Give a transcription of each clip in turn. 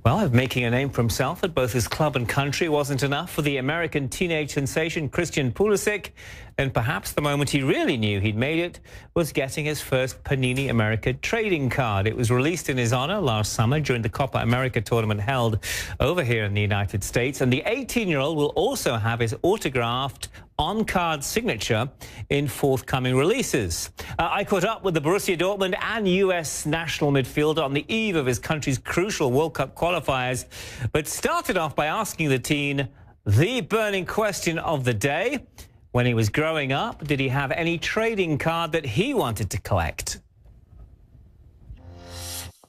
Well, making a name for himself at both his club and country wasn't enough for the American teenage sensation Christian Pulisic. And perhaps the moment he really knew he'd made it was getting his first Panini America trading card. It was released in his honor last summer during the Copa America tournament held over here in the United States. And the 18-year-old will also have his autographed on-card signature in forthcoming releases. I caught up with the Borussia Dortmund and U.S. national midfielder on the eve of his country's crucial World Cup qualifiers, but started off by asking the teen the burning question of the day. When he was growing up, did he have any trading card that he wanted to collect?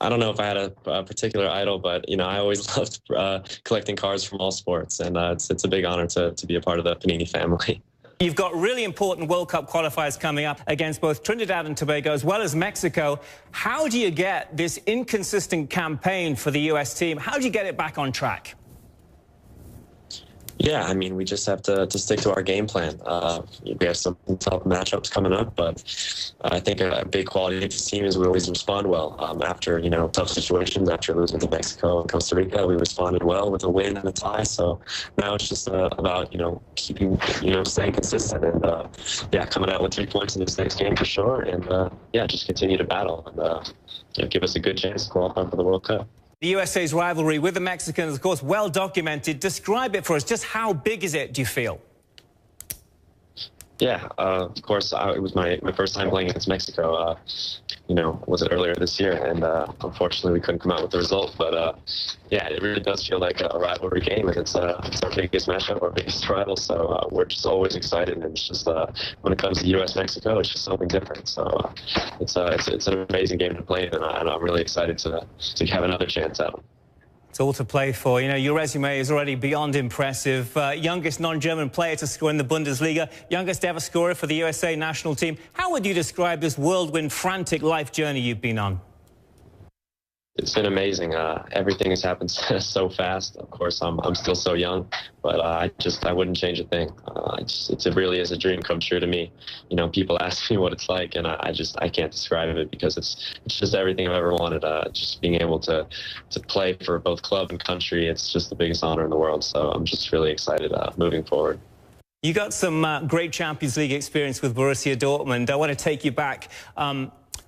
I don't know if I had a particular idol, but, I always loved collecting cards from all sports, and it's a big honor to be a part of the Panini family. You've got really important World Cup qualifiers coming up against both Trinidad and Tobago as well as Mexico. How do you get this inconsistent campaign for the U.S. team? How do you get it back on track? Yeah, we just have to stick to our game plan. We have some tough matchups coming up, but I think a big quality of this team is we always respond well. After, tough situations, after losing to Mexico and Costa Rica, we responded well with a win and a tie. So now it's just about, keeping, staying consistent and, coming out with 3 points in this next game for sure. And, just continue to battle and give us a good chance to qualify for the World Cup. The USA's rivalry with the Mexicans, of course, well documented. Describe it for us. Just how big is it, do you feel? Yeah, of course, it was my first time playing against Mexico, was it earlier this year? And unfortunately, we couldn't come out with the result. But, it really does feel like a rivalry game, and it's our biggest matchup, our biggest rival. So we're just always excited, and it's just when it comes to U.S.-Mexico, it's just something different. So it's an amazing game to play, and I'm really excited to have another chance at it. It's all to play for. Your resume is already beyond impressive. Youngest non-German player to score in the Bundesliga, youngest ever scorer for the USA national team. How would you describe this whirlwind, frantic life journey you've been on? It's been amazing. Everything has happened so fast. Of course, I'm still so young, but I wouldn't change a thing. It really is a dream come true to me. People ask me what it's like, and I can't describe it because it's just everything I've ever wanted. Just being able to play for both club and country, it's just the biggest honor in the world. So I'm just really excited moving forward. You got some great Champions League experience with Borussia Dortmund. I want to take you back.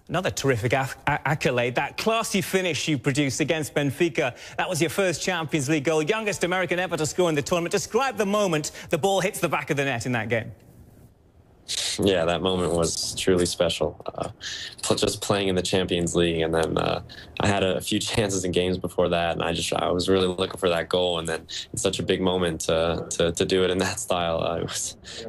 Another terrific accolade, that classy finish you produced against Benfica. That was your first Champions League goal, youngest American ever to score in the tournament. Describe the moment the ball hits the back of the net in that game. Yeah, that moment was truly special. Just playing in the Champions League, and then I had a few chances in games before that, and I was really looking for that goal, and then it's such a big moment to do it in that style.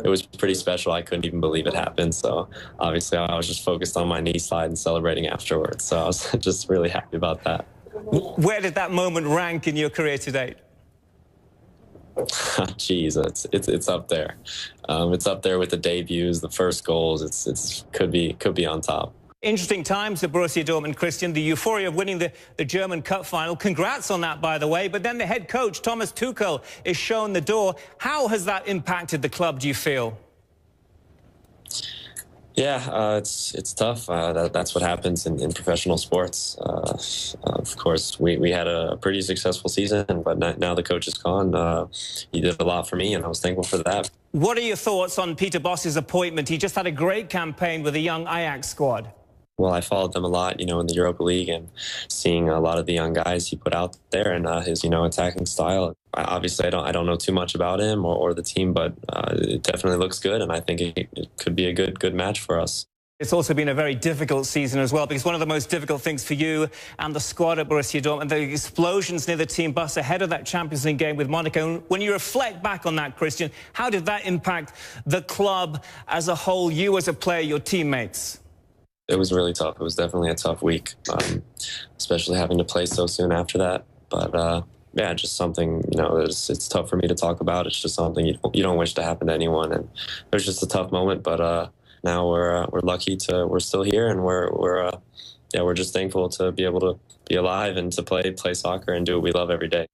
It was pretty special. I couldn't even believe it happened. So obviously, I was just focused on my knee slide and celebrating afterwards. So I was just really happy about that. Where did that moment rank in your career to date? Jeez, it's up there. It's up there with the debuts, the first goals. It could be on top. Interesting times at Borussia Dortmund, Christian. The euphoria of winning the German Cup final. Congrats on that, by the way. But then the head coach, Thomas Tuchel, is shown the door. How has that impacted the club, do you feel? Yeah, it's tough. That's what happens in professional sports. Of course, we had a pretty successful season, but now the coach is gone. He did a lot for me, and I was thankful for that. What are your thoughts on Peter Bosz's appointment? He just had a great campaign with the young Ajax squad. Well, I followed them a lot, in the Europa League, and seeing a lot of the young guys he put out there and his, attacking style. Obviously, I don't know too much about him or the team, but it definitely looks good, and I think it could be a good match for us. It's also been a very difficult season as well, because one of the most difficult things for you and the squad at Borussia Dortmund, the explosions near the team bus ahead of that Champions League game with Monaco. When you reflect back on that, Christian, how did that impact the club as a whole, you as a player, your teammates? It was really tough. It was definitely a tough week, especially having to play so soon after that. But yeah, just something, it's tough for me to talk about. It's just something you don't wish to happen to anyone. And it was just a tough moment. But now we're lucky we're still here, and we're just thankful to be able to be alive and to play soccer and do what we love every day.